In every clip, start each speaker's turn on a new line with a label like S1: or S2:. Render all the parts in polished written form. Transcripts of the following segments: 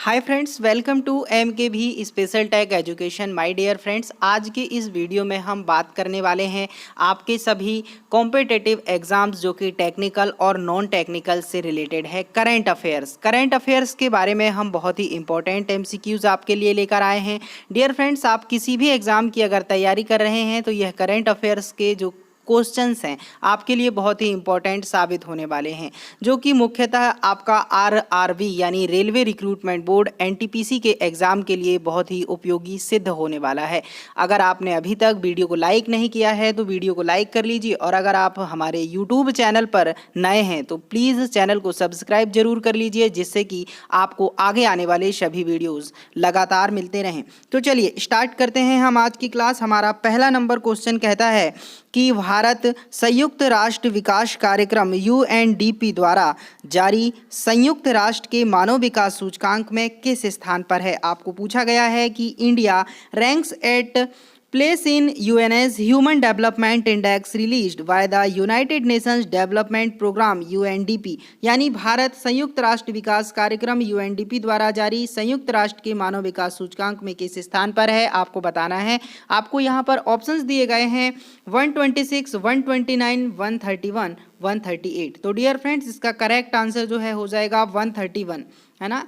S1: Hi friends, welcome to MKV special tech education. My dear friends, आज के इस video में हम बात करने वाले हैं आपके सभी कॉम्पिटिटिव एग्जाम्स जो कि टेक्निकल और नॉन टेक्निकल से रिलेटेड है। करंट अफेयर्स के बारे में हम बहुत ही इंपॉर्टेंट MCQs आपके लिए लेकर आए हैं। डियर फ्रेंड्स, आप किसी भी एग्ज़ाम की अगर तैयारी कर रहे हैं तो यह करंट अफेयर्स के जो क्वेश्चंस हैं आपके लिए बहुत ही इंपॉर्टेंट साबित होने वाले हैं, जो कि मुख्यतः आपका RRB यानी रेलवे रिक्रूटमेंट बोर्ड NTPC के एग्ज़ाम के लिए बहुत ही उपयोगी सिद्ध होने वाला है। अगर आपने अभी तक वीडियो को लाइक नहीं किया है तो वीडियो को लाइक कर लीजिए, और अगर आप हमारे YouTube चैनल पर नए हैं तो प्लीज़ चैनल को सब्सक्राइब जरूर कर लीजिए, जिससे कि आपको आगे आने वाले सभी वीडियोज़ लगातार मिलते रहें। तो चलिए स्टार्ट करते हैं हम आज की क्लास। हमारा पहला नंबर क्वेश्चन कहता है कि भारत संयुक्त राष्ट्र विकास कार्यक्रम UNDP द्वारा जारी संयुक्त राष्ट्र के मानव विकास सूचकांक में किस स्थान पर है। आपको पूछा गया है कि India ranks at place in UN's human development index released by the United Nations development programme UNDP, यानी भारत संयुक्त राष्ट्र विकास कार्यक्रम UNDP द्वारा जारी संयुक्त राष्ट्र के मानव विकास सूचकांक में किस स्थान पर है, आपको बताना है। आपको यहाँ पर ऑप्शंस दिए गए हैं 126, 129, 131, 138। तो डियर फ्रेंड्स, इसका करेक्ट आंसर जो है हो जाएगा 131, है ना।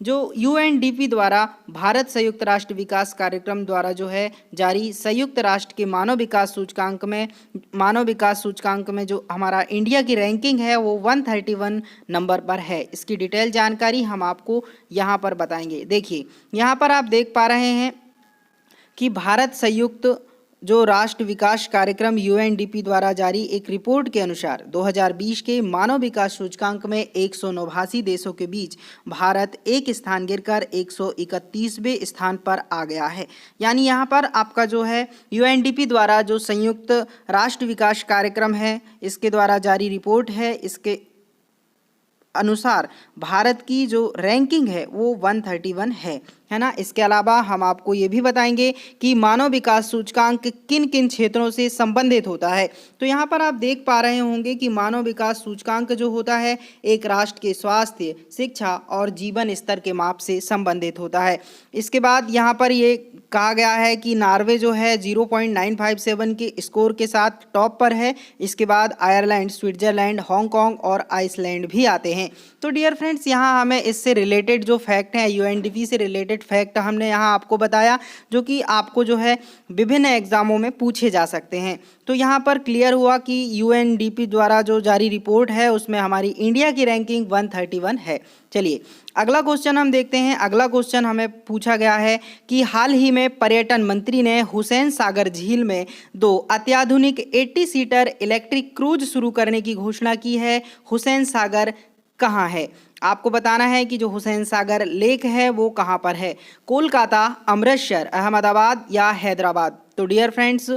S1: जो UNDP द्वारा भारत संयुक्त राष्ट्र विकास कार्यक्रम द्वारा जो है जारी संयुक्त राष्ट्र के मानव विकास सूचकांक में जो हमारा इंडिया की रैंकिंग है वो 131 नंबर पर है। इसकी डिटेल जानकारी हम आपको यहाँ पर बताएंगे। देखिए, यहाँ पर आप देख पा रहे हैं कि भारत संयुक्त जो राष्ट्र विकास कार्यक्रम UNDP द्वारा जारी एक रिपोर्ट के अनुसार 2020 के मानव विकास सूचकांक में 189 देशों के बीच भारत एक स्थान गिरकर 131वें स्थान पर आ गया है। यानी यहाँ पर आपका जो है UNDP द्वारा जो संयुक्त राष्ट्र विकास कार्यक्रम है इसके द्वारा जारी रिपोर्ट है, इसके अनुसार भारत की जो रैंकिंग है वो 131 है ना। इसके अलावा हम आपको ये भी बताएंगे कि मानव विकास सूचकांक किन किन क्षेत्रों से संबंधित होता है। तो यहाँ पर आप देख पा रहे होंगे कि मानव विकास सूचकांक जो होता है एक राष्ट्र के स्वास्थ्य, शिक्षा और जीवन स्तर के माप से संबंधित होता है। इसके बाद यहाँ पर ये कहा गया है कि नॉर्वे जो है 0.957 के स्कोर के साथ टॉप पर है। इसके बाद आयरलैंड, स्विट्जरलैंड, हांगकांग और आइसलैंड भी आते हैं। तो डियर फ्रेंड्स, यहाँ हमें इससे रिलेटेड जो फैक्ट हैं UNDP से रिलेटेड फैक्ट हमने यहाँ आपको बताया, जो कि आपको जो है विभिन्न एग्जामों में पूछे जा सकते हैं। तो यहाँ पर क्लियर हुआ कि UNDP द्वारा जो जारी रिपोर्ट है उसमें हमारी इंडिया की रैंकिंग 131 है। चलिए अगला क्वेश्चन हम देखते हैं। अगला क्वेश्चन हमें पूछा गया है कि हाल ही में पर्यटन मंत्री ने हुसैन सागर झील में 2 अत्याधुनिक 80 सीटर इलेक्ट्रिक क्रूज शुरू करने की घोषणा की है। हुसैन सागर कहाँ है? आपको बताना है कि जो हुसैन सागर लेक है वो कहाँ पर है। कोलकाता, अमृतसर, अहमदाबाद या हैदराबाद। तो डियर फ्रेंड्स,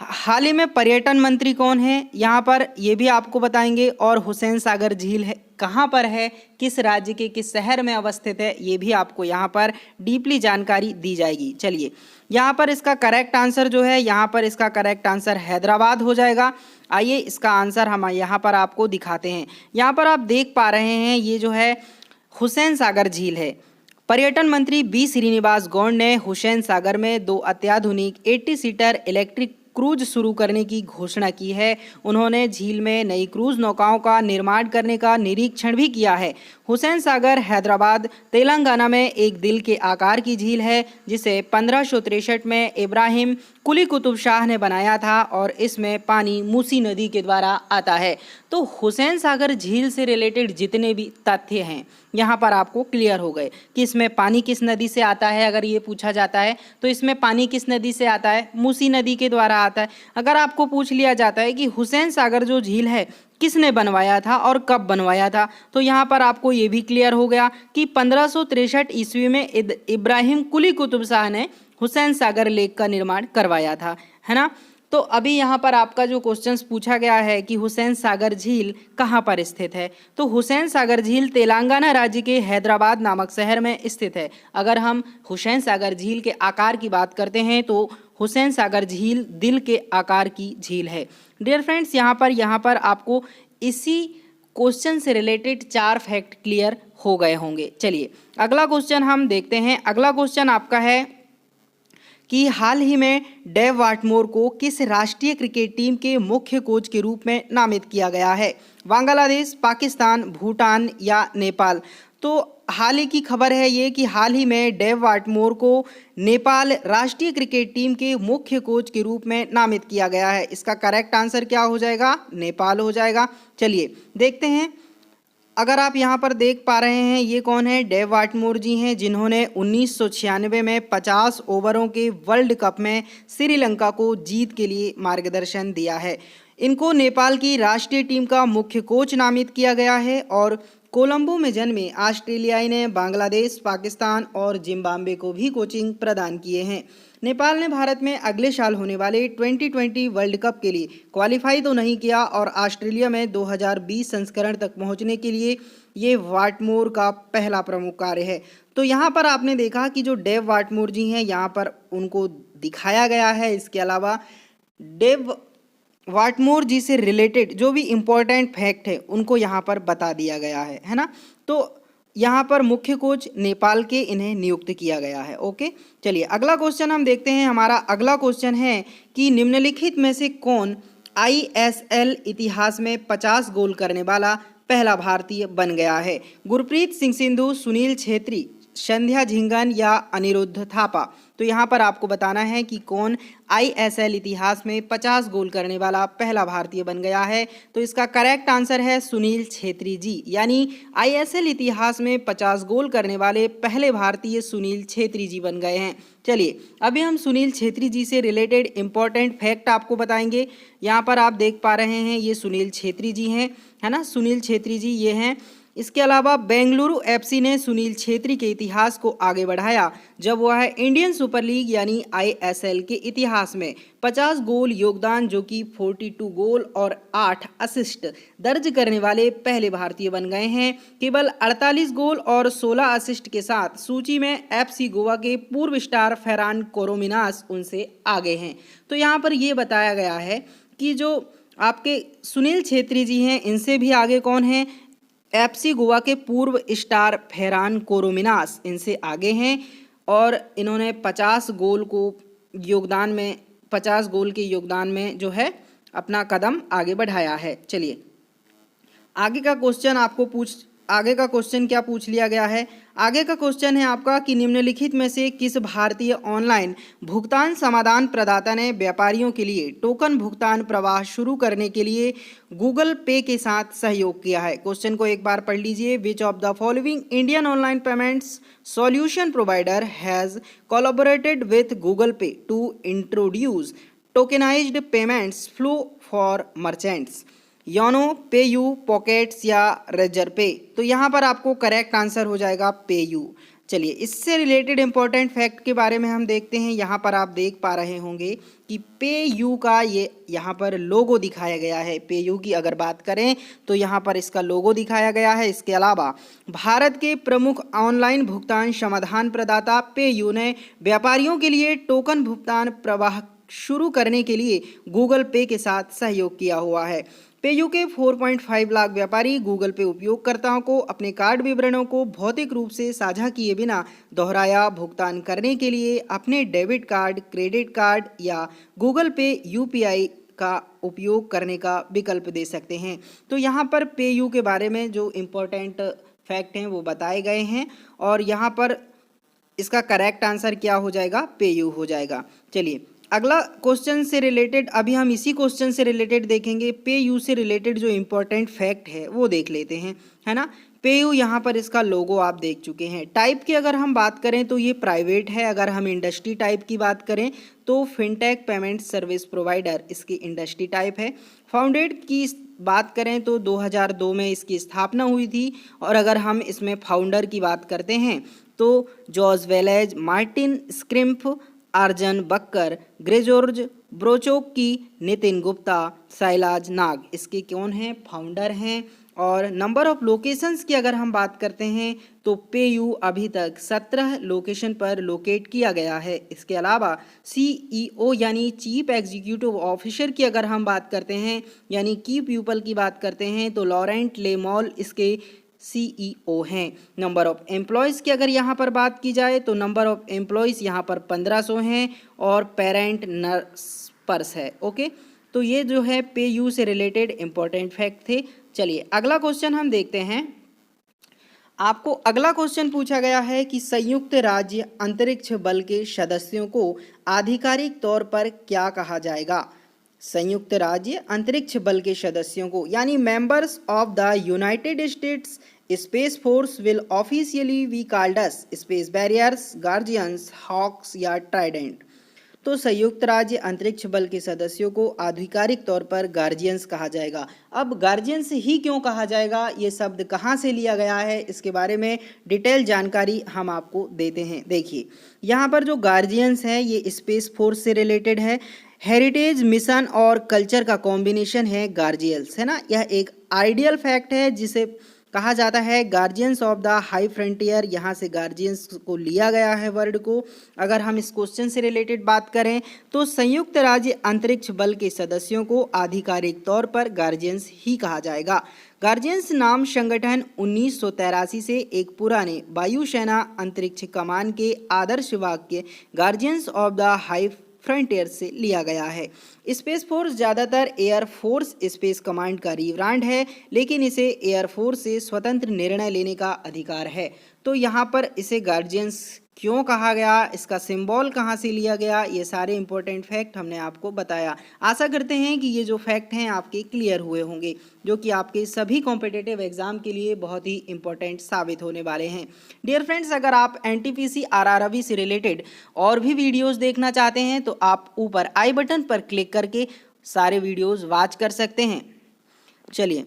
S1: हाल ही में पर्यटन मंत्री कौन है यहाँ पर ये भी आपको बताएंगे, और हुसैन सागर झील है कहाँ पर है, किस राज्य के किस शहर में अवस्थित है, ये भी आपको यहाँ पर डीपली जानकारी दी जाएगी। चलिए यहाँ पर इसका करेक्ट आंसर जो है, यहाँ पर इसका करेक्ट आंसर हैदराबाद हो जाएगा। आइए इसका आंसर हम यहाँ पर आपको दिखाते हैं। यहाँ पर आप देख पा रहे हैं ये जो है हुसैन सागर झील है। पर्यटन मंत्री B श्रीनिवास गौड़ ने हुसैन सागर में 2 अत्याधुनिक 80 सीटर इलेक्ट्रिक क्रूज शुरू करने की घोषणा की है। उन्होंने झील में नई क्रूज नौकाओं का निर्माण करने का निरीक्षण भी किया है। हुसैन सागर हैदराबाद, तेलंगाना में एक दिल के आकार की झील है, जिसे 1563 में इब्राहिम कुली कुतुब शाह ने बनाया था, और इसमें पानी मूसी नदी के द्वारा आता है। तो हुसैन सागर झील से रिलेटेड जितने भी तथ्य हैं यहाँ पर आपको क्लियर हो गए कि इसमें पानी किस नदी से आता है। अगर ये पूछा जाता है तो इसमें पानी किस नदी से आता है, मूसी नदी के द्वारा आता है। अगर आपको पूछ लिया जाता है कि हुसैन सागर जो झील है किसने बनवाया था और कब बनवाया था, तो यहाँ पर आपको ये भी क्लियर हो गया कि 1563 ईस्वी में इब्राहिम कुली कुतुब शाह ने हुसैन सागर लेक का निर्माण करवाया था, है ना। तो अभी यहाँ पर आपका जो क्वेश्चंस पूछा गया है कि हुसैन सागर झील कहाँ पर स्थित है, तो हुसैन सागर झील तेलंगाना राज्य के हैदराबाद नामक शहर में स्थित है। अगर हम हुसैन सागर झील के आकार की बात करते हैं तो हुसैन सागर झील दिल के आकार की झील है। डियर फ्रेंड्स, यहाँ पर आपको इसी क्वेश्चन से रिलेटेड 4 फैक्ट क्लियर हो गए होंगे। चलिए अगला क्वेश्चन हम देखते हैं। अगला क्वेश्चन आपका है कि हाल ही में डेव वाटमोर को किस राष्ट्रीय क्रिकेट टीम के मुख्य कोच के रूप में नामित किया गया है? बांग्लादेश, पाकिस्तान, भूटान या नेपाल? तो हाल ही की खबर है ये कि हाल ही में डेव वाटमोर को नेपाल राष्ट्रीय क्रिकेट टीम के मुख्य कोच के रूप में नामित किया गया है। इसका करेक्ट आंसर क्या हो जाएगा? नेपाल हो जाएगा। चलिए देखते हैं। अगर आप यहाँ पर देख पा रहे हैं ये कौन है? डेव वाटमोर जी हैं, जिन्होंने 1996 में 50 ओवरों के वर्ल्ड कप में श्रीलंका को जीत के लिए मार्गदर्शन दिया है। इनको नेपाल की राष्ट्रीय टीम का मुख्य कोच नामित किया गया है और कोलंबो में जन्मे ऑस्ट्रेलियाई ने बांग्लादेश, पाकिस्तान और जिम्बाब्वे को भी कोचिंग प्रदान किए हैं। नेपाल ने भारत में अगले साल होने वाले 2020 वर्ल्ड कप के लिए क्वालिफाई तो नहीं किया और ऑस्ट्रेलिया में 2020 संस्करण तक पहुंचने के लिए ये वाटमोर का पहला प्रमुख कार्य है। तो यहाँ पर आपने देखा कि जो डेव वाटमोर जी हैं यहाँ पर उनको दिखाया गया है। इसके अलावा डेव वाटमोर जी से रिलेटेड जो भी इम्पोर्टेंट फैक्ट है उनको यहाँ पर बता दिया गया है ना। तो यहाँ पर मुख्य कोच नेपाल के इन्हें नियुक्त किया गया है। ओके, चलिए अगला क्वेश्चन हम देखते हैं। हमारा अगला क्वेश्चन है कि निम्नलिखित में से कौन ISL इतिहास में 50 गोल करने वाला पहला भारतीय बन गया है? गुरप्रीत सिंह सिंधु, सुनील छेत्री, संध्या झिंगन या अनिरुद्ध थापा? तो यहाँ पर आपको बताना है कि कौन ISL इतिहास में 50 गोल करने वाला पहला भारतीय बन गया है। तो इसका करेक्ट आंसर है सुनील छेत्री जी, यानी ISL इतिहास में 50 गोल करने वाले पहले भारतीय सुनील छेत्री जी बन गए हैं। चलिए अभी हम सुनील छेत्री जी से रिलेटेड इंपॉर्टेंट फैक्ट आपको बताएंगे। यहाँ पर आप देख पा रहे हैं ये सुनील छेत्री जी हैं, है ना। सुनील छेत्री जी ये हैं। इसके अलावा बेंगलुरु FC ने सुनील छेत्री के इतिहास को आगे बढ़ाया जब वह इंडियन सुपर लीग यानी ISL के इतिहास में 50 गोल योगदान जो कि 42 गोल और 8 असिस्ट दर्ज करने वाले पहले भारतीय बन गए हैं। केवल 48 गोल और 16 असिस्ट के साथ सूची में FC गोवा के पूर्व स्टार फेरान कोरोमिनास उनसे आगे हैं। तो यहाँ पर ये बताया गया है कि जो आपके सुनील छेत्री जी हैं इनसे भी आगे कौन है? FC गोवा के पूर्व स्टार फेरान कोरोमिनास इनसे आगे हैं और इन्होंने 50 गोल के योगदान में जो है अपना कदम आगे बढ़ाया है। चलिए आगे का क्वेश्चन क्या पूछ लिया गया है? आगे का क्वेश्चन है आपका कि निम्नलिखित में से किस भारतीय ऑनलाइन भुगतान समाधान प्रदाता ने व्यापारियों के लिए टोकन भुगतान प्रवाह शुरू करने के लिए गूगल पे के साथ सहयोग किया है? क्वेश्चन को एक बार पढ़ लीजिए। Which of the following Indian online payments solution provider has collaborated with Google Pay to introduce tokenised payments flow for merchants? YONO, PayU, Pockets या रेजर पे? तो यहाँ पर आपको करेक्ट आंसर हो जाएगा पेयू। चलिए इससे रिलेटेड इंपॉर्टेंट फैक्ट के बारे में हम देखते हैं। यहाँ पर आप देख पा रहे होंगे कि पेयू का ये यहाँ पर लोगो दिखाया गया है। पेयू की अगर बात करें तो यहाँ पर इसका लोगो दिखाया गया है। इसके अलावा भारत के प्रमुख ऑनलाइन भुगतान समाधान प्रदाता पेयू ने व्यापारियों के लिए टोकन भुगतान प्रवाह शुरू करने के लिए गूगल पे के साथ सहयोग किया हुआ है। पेयू के 4.5 लाख व्यापारी गूगल पे उपयोगकर्ताओं को अपने कार्ड विवरणों को भौतिक रूप से साझा किए बिना दोहराया भुगतान करने के लिए अपने डेबिट कार्ड, क्रेडिट कार्ड या गूगल पे UPI का उपयोग करने का विकल्प दे सकते हैं। तो यहाँ पर पेयू के बारे में जो इम्पोर्टेंट फैक्ट हैं वो बताए गए हैं और यहाँ पर इसका करेक्ट आंसर क्या हो जाएगा? पेयू हो जाएगा। चलिए अगला क्वेश्चन से रिलेटेड अभी हम इसी क्वेश्चन से रिलेटेड देखेंगे। पेयू से रिलेटेड जो इम्पोर्टेंट फैक्ट है वो देख लेते हैं, है ना। पेयू यहाँ पर इसका लोगो आप देख चुके हैं। टाइप की अगर हम बात करें तो ये प्राइवेट है। अगर हम इंडस्ट्री टाइप की बात करें तो फिनटेक पेमेंट सर्विस प्रोवाइडर इसकी इंडस्ट्री टाइप है। फाउंडेड की बात करें तो 2002 में इसकी स्थापना हुई थी और अगर हम इसमें फाउंडर की बात करते हैं तो जॉर्ज वेलेज, मार्टिन स्क्रिम्फ, अर्जन बक्कर, ग्रेजोर्ज ब्रोचोक की, नितिन गुप्ता, शैलाज नाग इसके कौन हैं? फाउंडर हैं। और नंबर ऑफ लोकेशंस की अगर हम बात करते हैं तो पेयू अभी तक 17 लोकेशन पर लोकेट किया गया है। इसके अलावा सीईओ यानी चीफ एग्जीक्यूटिव ऑफिसर की अगर हम बात करते हैं यानी की पीपल की बात करते हैं तो लॉरेंट लेमॉल इसके सीईओ हैं। नंबर ऑफ एम्प्लॉयज़ की अगर यहाँ पर बात की जाए तो नंबर ऑफ एम्प्लॉयज़ यहाँ पर 1500 हैं और पेरेंट नर्स पर्स है। ओके, तो ये जो है पे यू से रिलेटेड इंपॉर्टेंट फैक्ट थे। चलिए अगला क्वेश्चन हम देखते हैं। आपको अगला क्वेश्चन पूछा गया है कि संयुक्त राज्य अंतरिक्ष बल के सदस्यों को आधिकारिक तौर पर क्या कहा जाएगा। संयुक्त राज्य अंतरिक्ष बल के सदस्यों को यानी members of the United States space force will officially be called as space barriers, guardians, hawks या ट्राइडेंट। तो संयुक्त राज्य अंतरिक्ष बल के सदस्यों को आधिकारिक तौर पर गार्जियंस कहा जाएगा। अब गार्जियंस ही क्यों कहा जाएगा, ये शब्द कहाँ से लिया गया है, इसके बारे में डिटेल जानकारी हम आपको देते हैं। देखिए यहाँ पर जो गार्जियंस है ये स्पेस फोर्स से रिलेटेड है। हेरिटेज मिशन और कल्चर का कॉम्बिनेशन है गार्जियंस, है ना। यह एक आइडियल फैक्ट है जिसे कहा जाता है guardians of the high frontier. यहाँ से गार्जियंस को लिया गया है वर्ड को। अगर हम इस क्वेश्चन से रिलेटेड बात करें तो संयुक्त राज्य अंतरिक्ष बल के सदस्यों को आधिकारिक तौर पर गार्जियंस ही कहा जाएगा। गार्जियंस नाम संगठन 1983 से एक पुराने वायुसेना अंतरिक्ष कमान के आदर्श वाक्य guardians of the high frontier से लिया गया है। स्पेस फोर्स ज़्यादातर एयर फोर्स स्पेस कमांड का रिब्रांड है, लेकिन इसे एयर फोर्स से स्वतंत्र निर्णय लेने का अधिकार है। तो यहाँ पर इसे गार्जियंस क्यों कहा गया, इसका सिंबल कहाँ से लिया गया, ये सारे इंपॉर्टेंट फैक्ट हमने आपको बताया। आशा करते हैं कि ये जो फैक्ट हैं आपके क्लियर हुए होंगे, जो कि आपके सभी कॉम्पिटिटिव एग्जाम के लिए बहुत ही इंपॉर्टेंट साबित होने वाले हैं। डियर फ्रेंड्स, अगर आप एनटीपीसी आरआरबी से रिलेटेड और भी वीडियोस देखना चाहते हैं तो आप ऊपर आई बटन पर क्लिक करके सारे वीडियोस वॉच कर सकते हैं। चलिए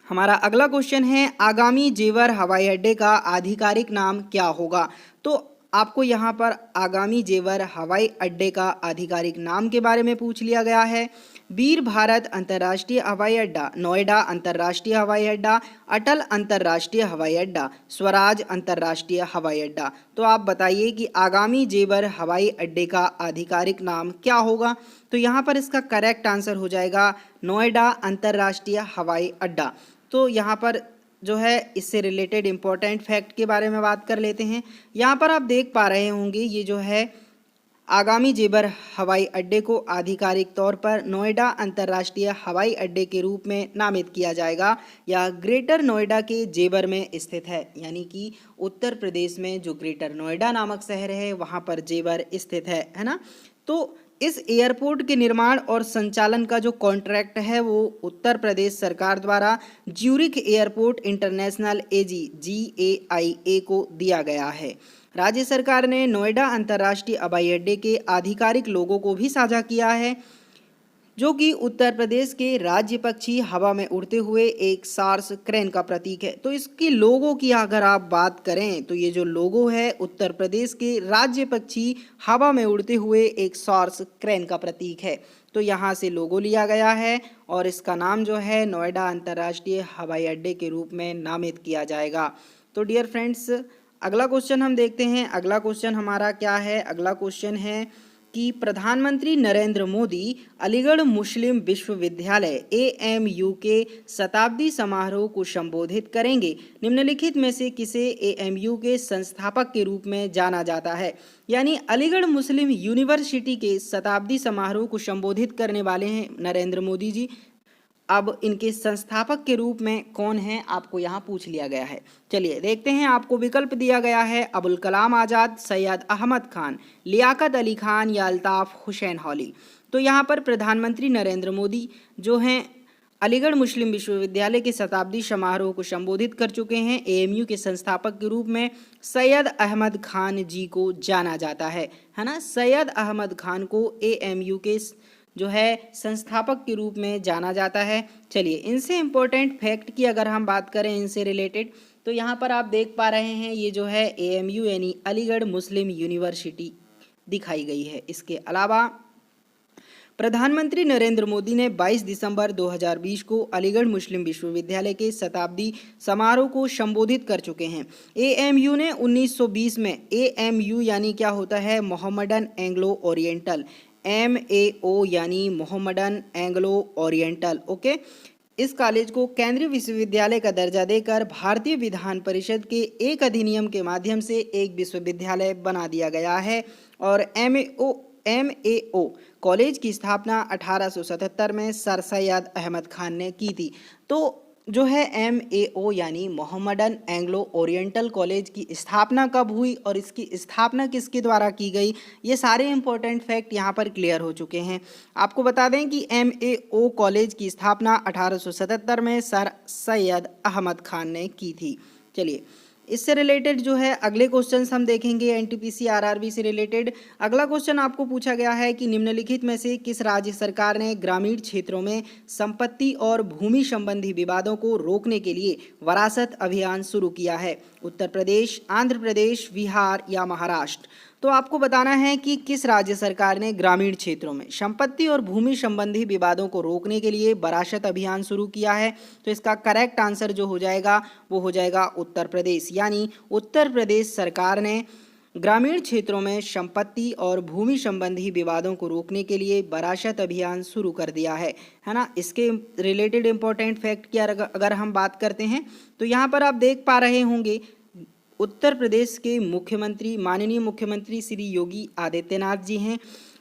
S1: हमारा अगला क्वेश्चन है, आगामी जेवर हवाई अड्डे का आधिकारिक नाम क्या होगा। तो आपको यहाँ पर आगामी जेवर हवाई अड्डे का आधिकारिक नाम के बारे में पूछ लिया गया है। वीर भारत अंतर्राष्ट्रीय हवाई अड्डा, नोएडा अंतर्राष्ट्रीय हवाई अड्डा, अटल अंतर्राष्ट्रीय हवाई अड्डा, स्वराज अंतर्राष्ट्रीय हवाई अड्डा। तो आप बताइए कि आगामी जेवर हवाई अड्डे का आधिकारिक नाम क्या होगा। तो यहाँ पर इसका करेक्ट आंसर हो जाएगा नोएडा अंतर्राष्ट्रीय हवाई अड्डा। तो यहाँ पर जो है इससे रिलेटेड इम्पोर्टेंट फैक्ट के बारे में बात कर लेते हैं। यहाँ पर आप देख पा रहे होंगे ये जो है आगामी जेवर हवाई अड्डे को आधिकारिक तौर पर नोएडा अंतर्राष्ट्रीय हवाई अड्डे के रूप में नामित किया जाएगा। यह ग्रेटर नोएडा के जेवर में स्थित है, यानी कि उत्तर प्रदेश में जो ग्रेटर नोएडा नामक शहर है वहाँ पर जेवर स्थित है ना। तो इस एयरपोर्ट के निर्माण और संचालन का जो कॉन्ट्रैक्ट है वो उत्तर प्रदेश सरकार द्वारा ज्यूरिख एयरपोर्ट इंटरनेशनल एजी GAIA को दिया गया है। राज्य सरकार ने नोएडा अंतर्राष्ट्रीय हवाई अड्डे के आधिकारिक लोगों को भी साझा किया है, जो कि उत्तर प्रदेश के राज्य पक्षी हवा में उड़ते हुए एक सार्स क्रेन का प्रतीक है। तो इसके लोगों की अगर आप बात करें तो ये जो लोगो है उत्तर प्रदेश के राज्य पक्षी हवा में उड़ते हुए एक सार्स क्रेन का प्रतीक है। तो यहाँ से लोगो लिया गया है और इसका नाम जो है नोएडा अंतर्राष्ट्रीय हवाई अड्डे के रूप में नामित किया जाएगा। तो डियर फ्रेंड्स, अगला क्वेश्चन हम देखते हैं। अगला क्वेश्चन हमारा क्या है, अगला क्वेश्चन है कि प्रधानमंत्री नरेंद्र मोदी अलीगढ़ मुस्लिम विश्वविद्यालय AMU के शताब्दी समारोह को संबोधित करेंगे। निम्नलिखित में से किसे AMU के संस्थापक के रूप में जाना जाता है। यानी अलीगढ़ मुस्लिम यूनिवर्सिटी के शताब्दी समारोह को संबोधित करने वाले हैं नरेंद्र मोदी जी। अब इनके संस्थापक के रूप में कौन है आपको यहाँ पूछ लिया गया है। चलिए देखते हैं। आपको विकल्प दिया गया है अबुल कलाम आज़ाद, सैयद अहमद खान, लियाकत अली खान या अल्ताफ़ हुसैन हौली। तो यहाँ पर प्रधानमंत्री नरेंद्र मोदी जो हैं अलीगढ़ मुस्लिम विश्वविद्यालय के शताब्दी समारोह को संबोधित कर चुके हैं। AMU के संस्थापक के रूप में सैयद अहमद खान जी को जाना जाता है ना। सैयद अहमद खान को AMU के जो है संस्थापक के रूप में जाना जाता है। चलिए इनसे इम्पोर्टेंट फैक्ट की अगर हम बात करें इनसे रिलेटेड, तो यहाँ पर आप देख पा रहे हैं ये जो है AMU यानी अलीगढ़ मुस्लिम यूनिवर्सिटी दिखाई गई है। इसके अलावा प्रधानमंत्री नरेंद्र मोदी ने 22 दिसंबर 2020 को अलीगढ़ मुस्लिम विश्वविद्यालय के शताब्दी समारोह को संबोधित कर चुके हैं। एएमयू ने 1920 में, एएमयू यानी क्या होता है, मोहम्मडन एंग्लो ओरिएंटल, MAO यानी मोहम्मडन एंग्लो ओरिएंटल, ओके। इस कॉलेज को केंद्रीय विश्वविद्यालय का दर्जा देकर भारतीय विधान परिषद के एक अधिनियम के माध्यम से एक विश्वविद्यालय बना दिया गया है। और MAO कॉलेज की स्थापना 1877 में सर सैयद अहमद खान ने की थी। तो जो है MAO यानी मोहम्मडन एंग्लो ओरिएंटल कॉलेज की स्थापना कब हुई और इसकी स्थापना किसके द्वारा की गई, ये सारे इंपॉर्टेंट फैक्ट यहाँ पर क्लियर हो चुके हैं। आपको बता दें कि MAO कॉलेज की स्थापना 1877 में सर सैयद अहमद खान ने की थी। चलिए, इससे रिलेटेड जो है अगले क्वेश्चंस हम देखेंगे NTPC RRB से रिलेटेड। अगला क्वेश्चन आपको पूछा गया है कि निम्नलिखित में से किस राज्य सरकार ने ग्रामीण क्षेत्रों में संपत्ति और भूमि संबंधी विवादों को रोकने के लिए वरासत अभियान शुरू किया है? उत्तर प्रदेश, आंध्र प्रदेश, बिहार या महाराष्ट्र? तो आपको बताना है कि किस राज्य सरकार ने ग्रामीण क्षेत्रों में संपत्ति और भूमि संबंधी विवादों को रोकने के लिए वरासत अभियान शुरू किया है। तो इसका करेक्ट आंसर जो हो जाएगा वो हो जाएगा उत्तर प्रदेश, यानी उत्तर प्रदेश सरकार ने ग्रामीण क्षेत्रों में संपत्ति और भूमि संबंधी विवादों को रोकने के लिए वरासत अभियान शुरू कर दिया है ना। इसके रिलेटेड इंपॉर्टेंट फैक्ट की अगर हम बात करते हैं तो यहाँ पर आप देख पा रहे होंगे उत्तर प्रदेश के मुख्यमंत्री, माननीय मुख्यमंत्री श्री योगी आदित्यनाथ जी हैं।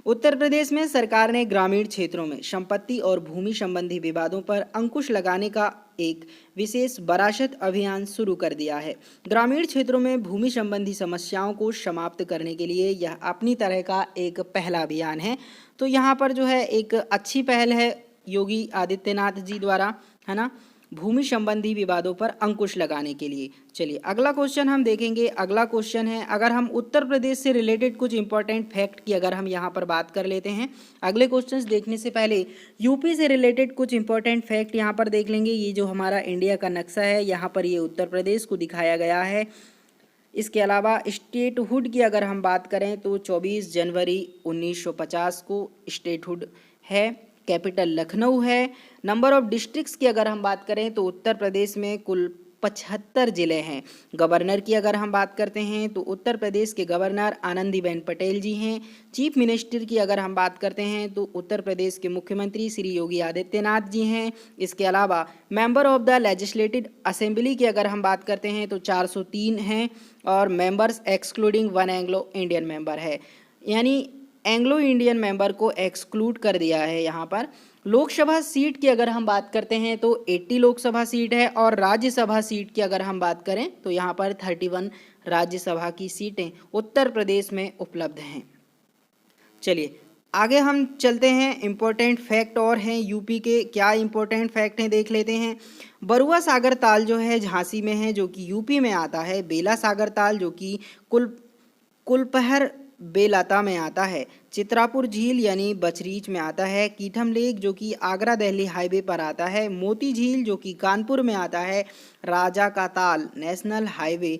S1: उत्तर प्रदेश में सरकार ने ग्रामीण क्षेत्रों में संपत्ति और भूमि संबंधी विवादों पर अंकुश लगाने का एक विशेष वरासत अभियान शुरू कर दिया है। ग्रामीण क्षेत्रों में भूमि संबंधी समस्याओं को समाप्त करने के लिए यह अपनी तरह का एक पहला अभियान है। तो यहाँ पर जो है एक अच्छी पहल है योगी आदित्यनाथ जी द्वारा, है ना, भूमि संबंधी विवादों पर अंकुश लगाने के लिए। चलिए, अगला क्वेश्चन हम देखेंगे। अगला क्वेश्चन है, अगर हम उत्तर प्रदेश से रिलेटेड कुछ इंपॉर्टेंट फैक्ट की अगर हम यहाँ पर बात कर लेते हैं, अगले क्वेश्चंस देखने से पहले यूपी से रिलेटेड कुछ इंपॉर्टेंट फैक्ट यहाँ पर देख लेंगे। ये जो हमारा इंडिया का नक्शा है, यहाँ पर ये उत्तर प्रदेश को दिखाया गया है। इसके अलावा स्टेटहुड की अगर हम बात करें तो 24 जनवरी 1950 को स्टेटहुड है। कैपिटल लखनऊ है। नंबर ऑफ डिस्ट्रिक्ट्स की अगर हम बात करें तो उत्तर प्रदेश में कुल 75 जिले हैं। गवर्नर की अगर हम बात करते हैं तो उत्तर प्रदेश के गवर्नर आनंदीबेन पटेल जी हैं। चीफ मिनिस्टर की अगर हम बात करते हैं तो उत्तर प्रदेश के मुख्यमंत्री श्री योगी आदित्यनाथ जी हैं। इसके अलावा member of the legislative assembly की अगर हम बात करते हैं तो 403 हैं और members excluding one Anglo Indian member है, यानी एंग्लो इंडियन मेंबर को एक्सक्लूड कर दिया है यहाँ पर। लोकसभा सीट की अगर हम बात करते हैं तो 80 लोकसभा सीट है और राज्यसभा सीट की अगर हम बात करें तो यहाँ पर 31 राज्यसभा की सीटें उत्तर प्रदेश में उपलब्ध हैं। चलिए आगे हम चलते हैं। इम्पोर्टेंट फैक्ट और हैं यूपी के, क्या इम्पोर्टेंट फैक्ट हैं देख लेते हैं। बरुआ सागर ताल जो है झांसी में है, जो कि यूपी में आता है। बेला सागर ताल जो कि कुलपहर बेलाता में आता है। चित्रापुर झील यानी बचरीच में आता है। कीठम लेक जो कि आगरा दिल्ली हाईवे पर आता है। मोती झील जो कि कानपुर में आता है। राजा का ताल नेशनल हाईवे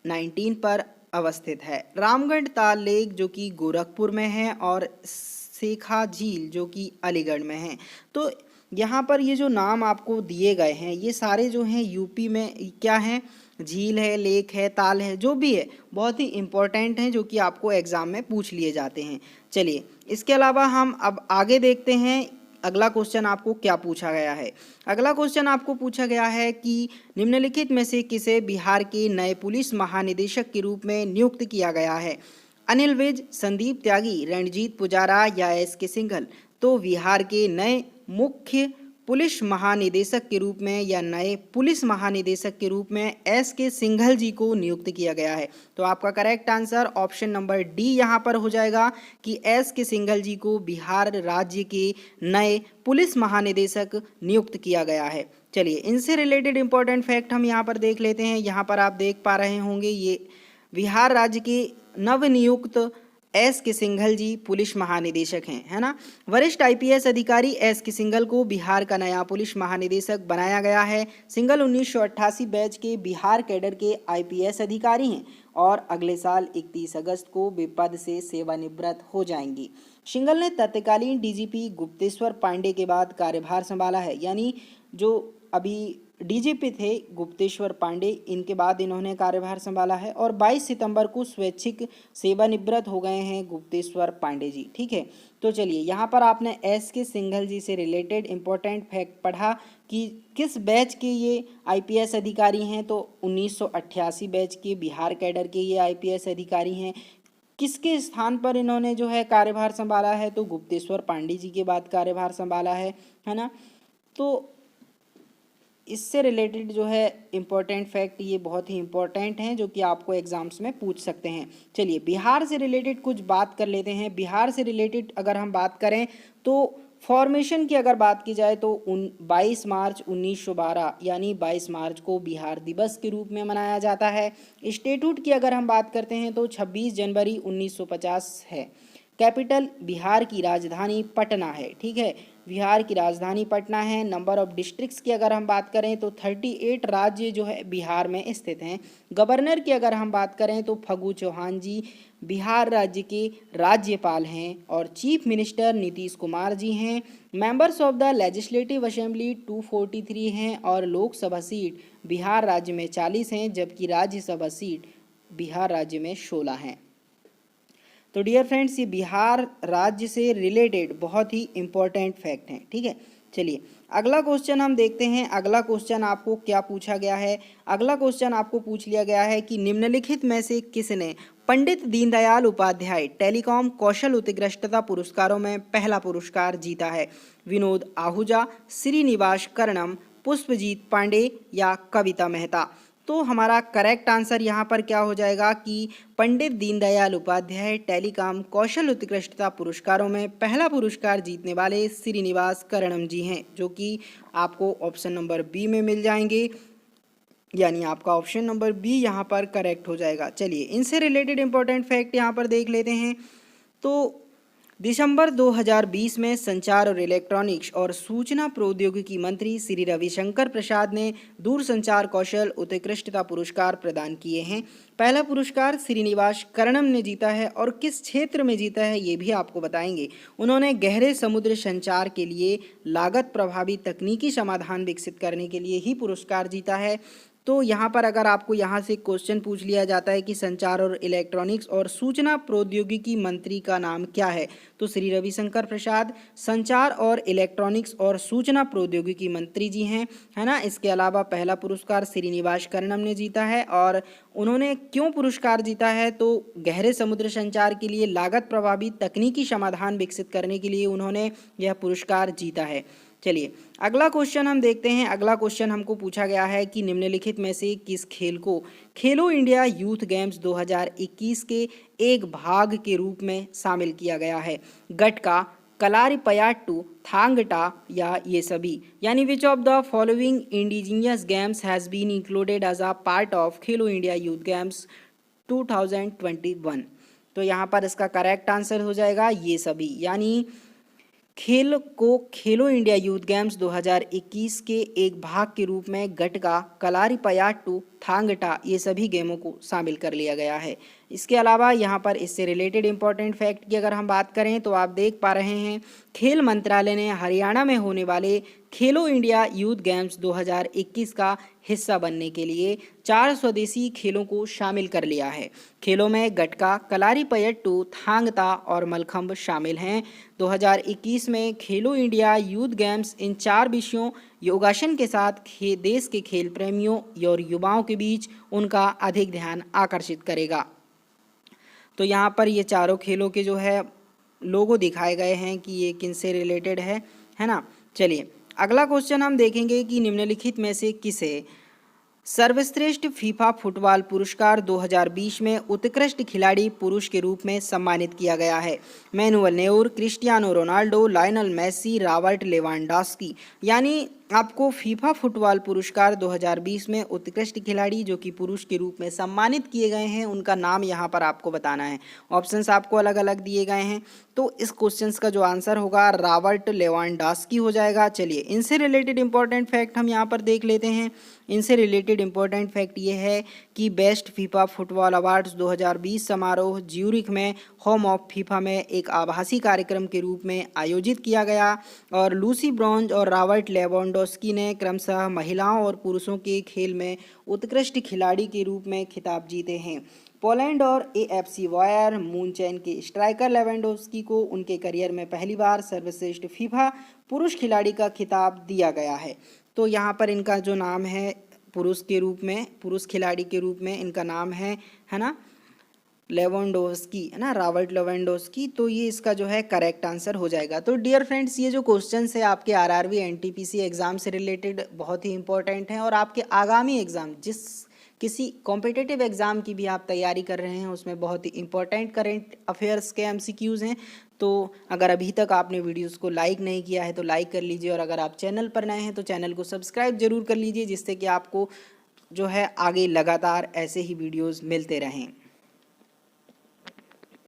S1: 19 पर अवस्थित है। रामगढ़ ताल लेक जो कि गोरखपुर में है और शेखा झील जो कि अलीगढ़ में है। तो यहाँ पर ये जो नाम आपको दिए गए हैं ये सारे जो हैं यूपी में क्या हैं, झील है, लेक है, ताल है, जो भी है बहुत ही इम्पोर्टेंट हैं जो कि आपको एग्ज़ाम में पूछ लिए जाते हैं। चलिए इसके अलावा हम अब आगे देखते हैं अगला क्वेश्चन आपको क्या पूछा गया है। अगला क्वेश्चन आपको पूछा गया है कि निम्नलिखित में से किसे बिहार के नए पुलिस महानिदेशक के रूप में नियुक्त किया गया है? अनिल विज, संदीप त्यागी, रणजीत पुजारा या SK सिंघल? तो बिहार के नए मुख्य पुलिस महानिदेशक के रूप में या नए पुलिस महानिदेशक के रूप में SK सिंघल जी को नियुक्त किया गया है। तो आपका correct answer option number D यहाँ पर हो जाएगा कि SK सिंघल जी को बिहार राज्य के नए पुलिस महानिदेशक नियुक्त किया गया है। चलिए इनसे रिलेटेड इंपॉर्टेंट फैक्ट हम यहाँ पर देख लेते हैं। यहाँ पर आप देख पा रहे होंगे ये बिहार राज्य के नवनियुक्त एस के सिंघल जी पुलिस महानिदेशक हैं, है ना। वरिष्ठ आईपीएस अधिकारी एस के सिंघल को बिहार का नया पुलिस महानिदेशक बनाया गया है। सिंघल 1988 बैच के बिहार कैडर के आईपीएस अधिकारी हैं और अगले साल 31 अगस्त को वे पद से सेवानिवृत्त हो जाएंगी। सिंघल ने तत्कालीन डीजीपी गुप्तेश्वर पांडे के बाद कार्यभार संभाला है, यानी जो अभी डीजीपी थे गुप्तेश्वर पांडे, इनके बाद इन्होंने कार्यभार संभाला है और 22 सितंबर को स्वैच्छिक सेवानिवृत्त हो गए हैं गुप्तेश्वर पांडे जी। ठीक है, तो चलिए यहाँ पर आपने एस के सिंघल जी से रिलेटेड इम्पोर्टेंट फैक्ट पढ़ा कि किस बैच के ये आईपीएस अधिकारी हैं, तो 1988 बैच के बिहार कैडर के ये आईपीएस अधिकारी हैं। किसके स्थान पर इन्होंने जो है कार्यभार संभाला है, तो गुप्तेश्वर पांडे जी के बाद कार्यभार संभाला है ना। तो इससे रिलेटेड जो है इम्पोर्टेंट फैक्ट ये बहुत ही इम्पोर्टेंट हैं जो कि आपको एग्जाम्स में पूछ सकते हैं। चलिए बिहार से रिलेटेड कुछ बात कर लेते हैं। बिहार से रिलेटेड अगर हम बात करें तो फॉर्मेशन की अगर बात की जाए तो 22 मार्च 1912 यानी 22 मार्च को बिहार दिवस के रूप में मनाया जाता है। स्टेट्यूट की अगर हम बात करते हैं तो 26 जनवरी 1950 है। कैपिटल बिहार की राजधानी पटना है। ठीक है, बिहार की राजधानी पटना है। नंबर ऑफ डिस्ट्रिक्ट्स की अगर हम बात करें तो 38 राज्य जो है बिहार में स्थित हैं। गवर्नर की अगर हम बात करें तो फगू चौहान जी बिहार राज्य के राज्यपाल हैं और चीफ मिनिस्टर नीतीश कुमार जी हैं। Members of the legislative assembly 243 हैं और लोकसभा सीट बिहार राज्य में 40 हैं, जबकि राज्यसभा सीट बिहार राज्य में 16 हैं। तो डियर फ्रेंड्स, ये बिहार राज्य से रिलेटेड बहुत ही इम्पोर्टेंट फैक्ट हैं। ठीक है, चलिए अगला क्वेश्चन हम देखते हैं। अगला क्वेश्चन आपको क्या पूछा गया है। अगला क्वेश्चन आपको पूछ लिया गया है कि निम्नलिखित में से किसने पंडित दीनदयाल उपाध्याय टेलीकॉम कौशल उत्कृष्टता पुरस्कारों में पहला पुरस्कार जीता है। विनोद आहूजा, श्रीनिवास कर्णम, पुष्पजीत पांडे या कविता मेहता। तो हमारा करेक्ट आंसर यहाँ पर क्या हो जाएगा कि पंडित दीनदयाल उपाध्याय टेलीकॉम कौशल उत्कृष्टता पुरस्कारों में पहला पुरस्कार जीतने वाले श्रीनिवास कर्णम जी हैं, जो कि आपको ऑप्शन नंबर बी में मिल जाएंगे, यानी आपका ऑप्शन नंबर बी यहाँ पर करेक्ट हो जाएगा। चलिए इनसे रिलेटेड इंपॉर्टेंट फैक्ट यहाँ पर देख लेते हैं। तो दिसंबर 2020 में संचार और इलेक्ट्रॉनिक्स और सूचना प्रौद्योगिकी मंत्री श्री रविशंकर प्रसाद ने दूरसंचार कौशल उत्कृष्टता पुरस्कार प्रदान किए हैं। पहला पुरस्कार श्रीनिवास कर्णम ने जीता है और किस क्षेत्र में जीता है ये भी आपको बताएंगे। उन्होंने गहरे समुद्र संचार के लिए लागत प्रभावी तकनीकी समाधान विकसित करने के लिए ही पुरस्कार जीता है। तो यहाँ पर अगर आपको यहाँ से क्वेश्चन पूछ लिया जाता है कि संचार और इलेक्ट्रॉनिक्स और सूचना प्रौद्योगिकी मंत्री का नाम क्या है, तो श्री रविशंकर प्रसाद संचार और इलेक्ट्रॉनिक्स और सूचना प्रौद्योगिकी मंत्री जी हैं, है ना। इसके अलावा पहला पुरस्कार श्रीनिवास कर्णम ने जीता है और उन्होंने क्यों पुरस्कार जीता है, तो गहरे समुद्र संचार के लिए लागत प्रभावी तकनीकी समाधान विकसित करने के लिए उन्होंने यह पुरस्कार जीता है। चलिए अगला क्वेश्चन हम देखते हैं। अगला क्वेश्चन हमको पूछा गया है कि निम्नलिखित में से किस खेल को खेलो इंडिया यूथ गेम्स 2021 के एक भाग के रूप में शामिल किया गया है। गटका, कलारीपयट्टू, थांग टा या ये सभी, यानी which of the following indigenous games has been included as a part of Khelo India youth games 2021। तो यहाँ पर इसका करेक्ट आंसर हो जाएगा ये सभी, यानी खेल को खेलो इंडिया यूथ गेम्स 2021 के एक भाग के रूप में गटका, कलारीपयट्टू, थांग टा ये सभी गेमों को शामिल कर लिया गया है। इसके अलावा यहाँ पर इससे रिलेटेड इंपॉर्टेंट फैक्ट की अगर हम बात करें तो आप देख पा रहे हैं खेल मंत्रालय ने हरियाणा में होने वाले खेलो इंडिया यूथ गेम्स 2021 का हिस्सा बनने के लिए 4 स्वदेशी खेलों को शामिल कर लिया है। खेलों में गटका, कलारीपयट्टू, थांग ता और मलखंब शामिल हैं। 2021 में खेलो इंडिया यूथ गेम्स इन 4 विषयों योगासन के साथ देश के खेल प्रेमियों और युवाओं के बीच उनका अधिक ध्यान आकर्षित करेगा। तो यहाँ पर ये चारों खेलों के जो है लोगो दिखाए गए हैं कि ये किन से रिलेटेड है ना। चलिए अगला क्वेश्चन हम देखेंगे कि निम्नलिखित में से किसे सर्वश्रेष्ठ फीफा फुटबॉल पुरस्कार 2020 में उत्कृष्ट खिलाड़ी पुरुष के रूप में सम्मानित किया गया है। Manuel Neuer, Cristiano Ronaldo, Lionel Messi, Robert Lewandowski, यानी आपको फीफा फुटबॉल पुरस्कार 2020 में उत्कृष्ट खिलाड़ी जो कि पुरुष के रूप में सम्मानित किए गए हैं उनका नाम यहाँ पर आपको बताना है। ऑप्शंस आपको अलग अलग दिए गए हैं, तो इस क्वेश्चंस का जो आंसर होगा रॉबर्ट लेवांडोव्स्की हो जाएगा। चलिए इनसे रिलेटेड इंपॉर्टेंट फैक्ट हम यहाँ पर देख लेते हैं। इनसे रिलेटेड इंपॉर्टेंट फैक्ट ये है कि बेस्ट फीफा फुटबॉल अवार्ड्स 2020 समारोह ज्यूरिख में होम ऑफ फीफा में एक आभासी कार्यक्रम के रूप में आयोजित किया गया और लूसी ब्रॉन्ज और रॉबर्ट लेवांडोव्स्की ने क्रमशः महिलाओं और पुरुषों के खेल में उत्कृष्ट खिलाड़ी के रूप में खिताब जीते हैं। पोलैंड और एएफसी बायर म्यूनचेन के स्ट्राइकर लेवेंडोव्स्की को उनके करियर में पहली बार सर्वश्रेष्ठ फीफा पुरुष खिलाड़ी का खिताब दिया गया है। तो यहाँ पर इनका जो नाम है पुरुष के रूप में, पुरुष खिलाड़ी के रूप में इनका नाम है ना लेवेंडोव्स्की, है ना, रॉबर्ट लेवेंडोव्स्की। तो ये इसका जो है करेक्ट आंसर हो जाएगा। तो डियर फ्रेंड्स, ये जो क्वेश्चन है आपके आरआरबी एनटीपीसी एग्जाम से रिलेटेड बहुत ही इंपॉर्टेंट हैं और आपके आगामी एग्जाम जिस किसी कॉम्पिटिटिव एग्ज़ाम की भी आप तैयारी कर रहे हैं उसमें बहुत ही इंपॉर्टेंट करेंट अफेयर्स के एमसीक्यूज़ हैं। तो अगर अभी तक आपने वीडियोस को लाइक नहीं किया है तो लाइक कर लीजिए और अगर आप चैनल पर नए हैं तो चैनल को सब्सक्राइब जरूर कर लीजिए, जिससे कि आपको जो है आगे लगातार ऐसे ही वीडियोस मिलते रहें।